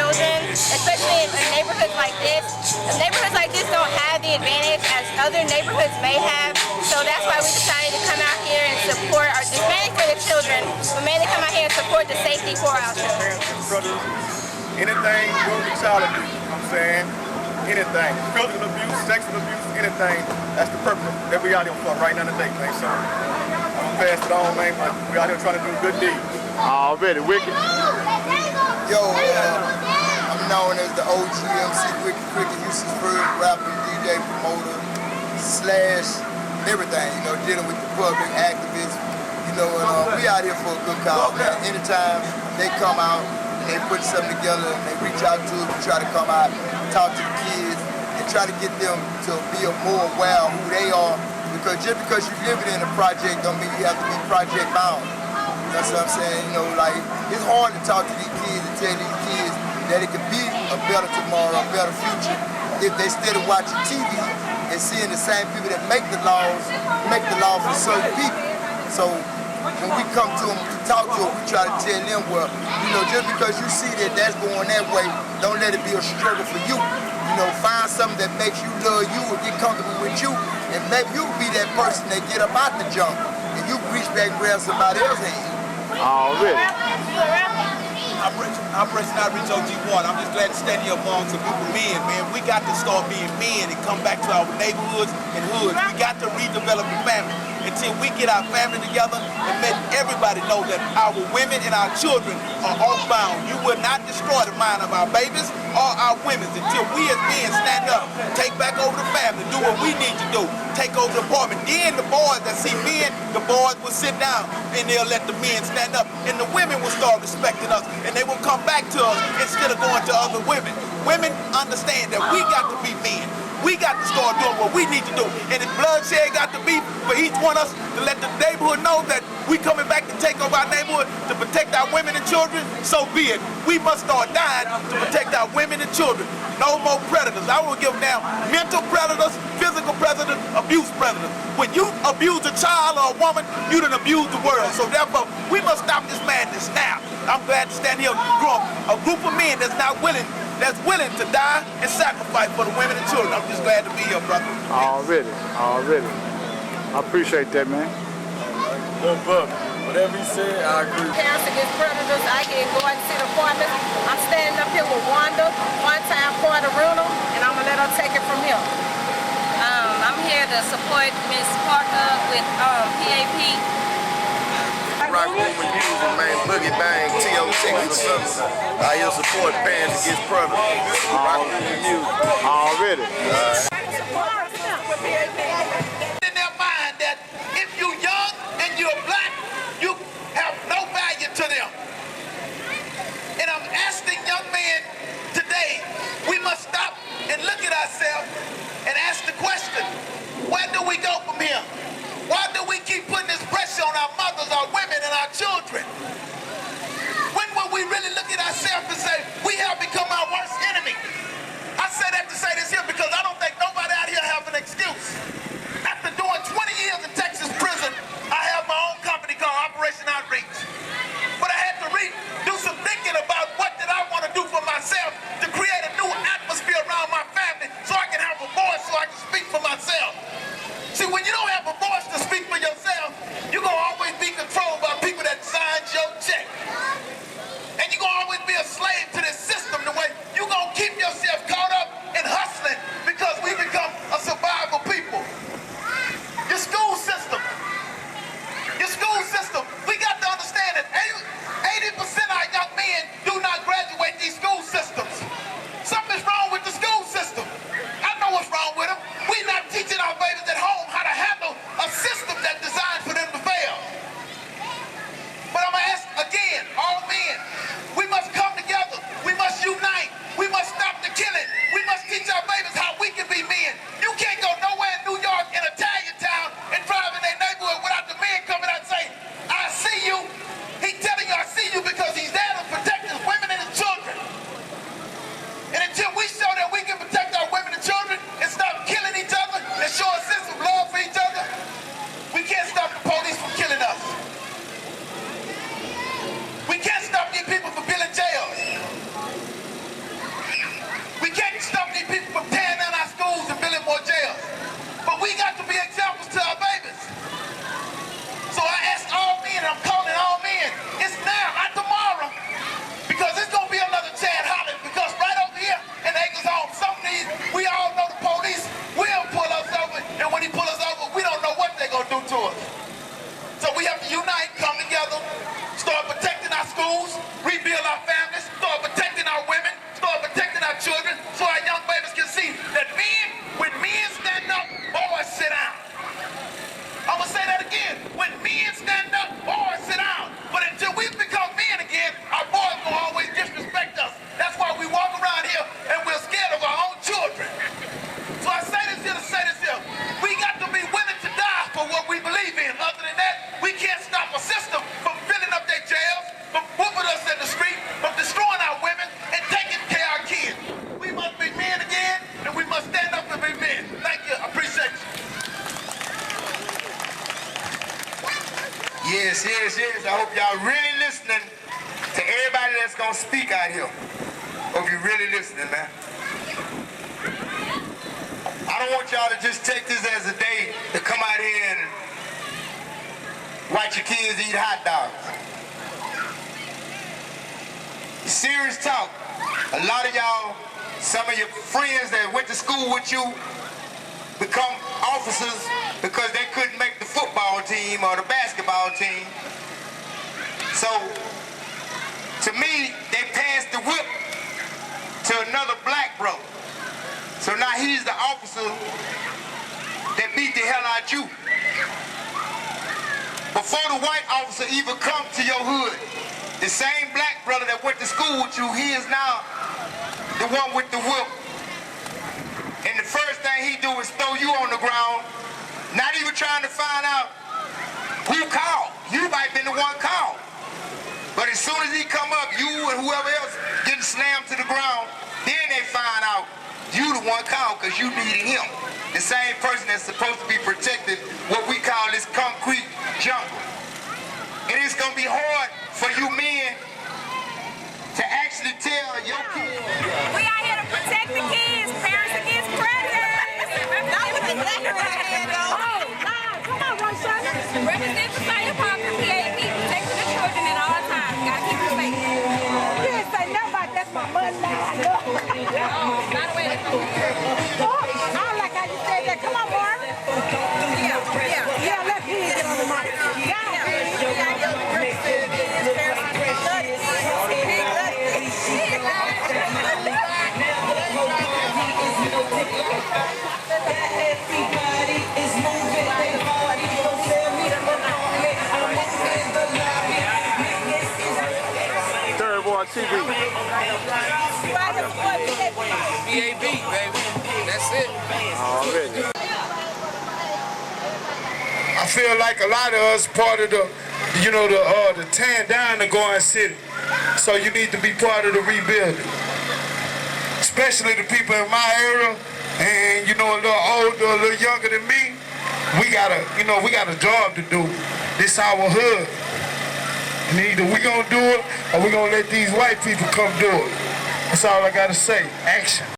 children, especially in neighborhoods like this. Neighborhoods like this don't have the advantage as other neighborhoods may have, so that's why we decided to come out here and support our, mainly for the children, but mainly come out here and support the safety for our children. Anything with the child abuse, you know what I'm saying? Anything. Physical abuse, sexual abuse, anything. That's the purpose that we out here for right now today, man. So I'm gonna pass it on, man, but we out here trying to do good deeds. Already, Wickett. Yo, I'm known as the OG MC Wickett, Crickett, Houston's first rapper, DJ, promoter, / everything, you know, dealing with the public, activists, you know, and we out here for a good cause, man. Anytime they come out, they put something together and they reach out to us, we try to come out, talk to the kids, and try to get them to be more aware of who they are. Because just because you're living in a project don't mean you have to be project bound. That's what I'm saying, you know, like, it's hard to talk to these kids and tell these kids that it could be a better tomorrow, a better future, if they instead of watching TV and seeing the same people that make the laws for certain people. So when we come to them to talk to them, we try to tell them, well, you know, just because you see that that's going that way, don't let it be a struggle for you. You know, find something that makes you love you or get comfortable with you, and maybe you be that person that get up out the junk, and you reach back and grab somebody else's hand. Already. I'm Bric, not Rich OG1. I'm just glad to stand here among some group of men, man. We got to start being men and come back to our neighborhoods and hoods. We got to redevelop the family until we get our family together and let everybody know that our women and our children are off-bound. You will not destroy the mind of our babies or our women until we as men stand up, take back over the family, do what we need to do, take over the apartment. Then the boys that see men, the boys will sit down and they'll let the men stand up. And the women will start respecting us and they will come back to us instead of going to other women. Women understand that we got to be men. We got to start doing what we need to do. And if bloodshed got to be for each one of us to let the neighborhood know that we coming back to take over our neighborhood to protect our women and children, so be it. We must start dying to protect our women and children. No more predators. I will give them mental predators, physical predators, abuse predators. When you abuse a child or a woman, you done abuse the world. So therefore, we must stop this madness now. I'm glad to stand here with a group of men that's willing to die and sacrifice for the women and children. I'm just glad to be here, brother. Already. I appreciate that, man. Little Buck, whatever he said, I agree. Parents against predators, I can go out and see the apartments. I'm standing up here with Wanda, one-time Puerto Rico, and I'm gonna let her take it from here. I'm here to support Ms. Parker with PAP. Rock with music, man, boogie bang, TOT or something. I here support parents against predators. Rock with music. Already. In their mind that if you're young and you're black, you have no value to them. And I'm asking young men today, we must stop and look at ourselves and ask the question, where do we go from here? Why do we keep putting this pressure on our mothers, our women, and our children? When will we really look at ourselves and say, we have become our worst enemy? I say that to say this here because I don't think nobody out here has an excuse. After doing 20 years in Texas prison, I have my own company called Operation Outreach. But I had to do some thinking about what did I want to do for myself to create a new atmosphere around my family so I can have a voice so I can speak for myself. See, when you don't have a voice to speak for yourself, you're going to always be controlled by Yes. I hope y'all really listening to everybody that's gonna speak out here. Hope you're really listening, man. I don't want y'all to just take this as a day to come out here and watch your kids eat hot dogs. Serious talk. A lot of y'all, some of your friends that went to school with you become officers because they couldn't make the football team or the basketball team. So, to me, they passed the whip to another black brother. So now he's the officer that beat the hell out you. Before the white officer even come to your hood, the same black brother that went to school with you, he is now the one with the whip. And the first thing he do is throw you on the ground, not even trying to find out who called. You might have been the one called. But as soon as he come up, you and whoever else getting slammed to the ground, then they find out you the one called because you needed him. The same person that's supposed to be protected, what we call this concrete jungle. And it's gonna be hard for you men to actually tell your kids. We out here to protect the kids, parents against predators. Not with the letter in the hand, though. Come on, Roshan. Represent the Sonia Parker, PAP, protecting the children at all times. Gotta keep them safe. You didn't say nothing about that's my money now. By the way, let's go. I don't like how you said that. Come on, Mark. Yeah, let's get on the mic. Third Ward TV. PAP, baby. That's it. Already. I feel like a lot of us part of the, the tearing down the Garden City. So you need to be part of the rebuilding. Especially the people in my era, and a little older, a little younger than me. We got a job to do. This our hood. And either we gonna do it or we gonna let these white people come do it. That's all I gotta say. Action.